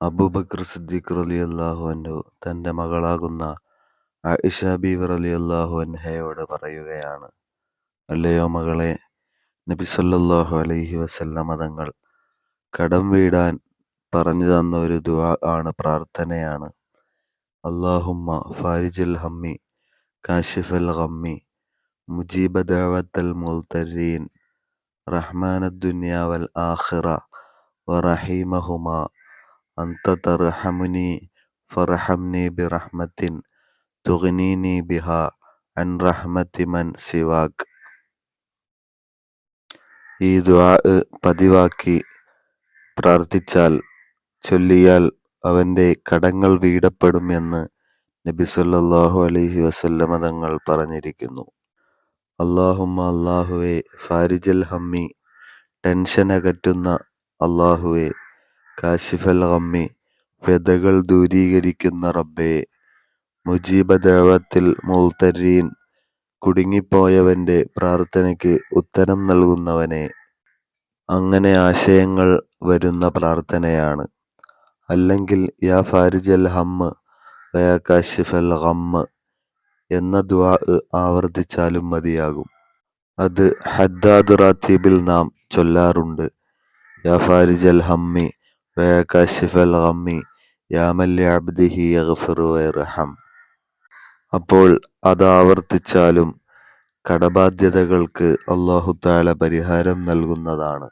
അബൂബക്കർ സിദ്ദീഖ് റളിയല്ലാഹു അൻഹു തന്റെ മകളാകുന്ന ആയിഷ ബീവി റളിയല്ലാഹു അൻഹയോട് പറയുകയാണ്, അല്ലയോ മകളെ, നബി സല്ലല്ലാഹു അലൈഹി വസല്ലമ തങ്ങൾ കടം വീടാൻ പറഞ്ഞു തന്ന ഒരു ദുആ ആണ്, പ്രാർത്ഥനയാണ്. അല്ലാഹുമ്മ ഫാരിജൽ ഹമ്മി കാശിഫൽ ഗമ്മി മുജീബ ദഅവത്തൽ മുൽതരീൻ റഹ്മാനദ് ദുനിയ വൽ ആഖിറ വറഹീമഹുമാ അൻത തർഹമുനി ഫർഹംനി ബിറഹ്മത്തിൻ തുഗ്നീനി ബിഹാ അൻ റഹ്മത്തി മൻ സിവാക്. ഈ ദുആ പതിവാക്കി പ്രാർത്ഥിച്ചാൽ, ചൊല്ലിയാൽ അവന്റെ കടങ്ങൾ വീടപ്പെടും എന്ന് നബി സല്ലല്ലാഹു അലൈഹി വസല്ലമ തങ്ങൾ പറഞ്ഞിരിക്കുന്നു. അല്ലാഹുമ്മ, അല്ലാഹുവേ, ഫാരിജൽ ഹമ്മി ടെൻഷൻ അകറ്റുന്ന അല്ലാഹുവേ, കാശിഫൽ ഗമ്മി വ്യതകൾ ദൂരീകരിക്കുന്ന റബ്ബേ, മുജീബ ദഅവത്തിൽ മുൽതരീൻ കുടുങ്ങിപ്പോയവന്റെ പ്രാർത്ഥനയ്ക്ക് ഉത്തരം നൽകുന്നവനെ. അങ്ങനെ ആശയങ്ങൾ വരുന്ന പ്രാർത്ഥനയാണ്. അല്ലെങ്കിൽ യാ ഫാരിജൽ ഹമ്മ് വയാ കാശിഫൽ ഗമ്മ് എന്ന ദുആ ആവർത്തിച്ചാലും മതിയാകും. അത് ഹദ്ദാദ് റാത്തീബിൽ നാം ചൊല്ലാറുണ്ട്. യാ ഫാരിജൽ ഹമ്മി വയാ കാശിഫൽ ഗമ്മി യാ മൻ ലിഅബ്ദിഹി യഗ്ഫിറു വയർഹം. അപ്പോൾ അത് ആവർത്തിച്ചാലും കടബാധ്യതകൾക്ക് അല്ലാഹു തആല പരിഹാരം നൽകുന്നതാണ്.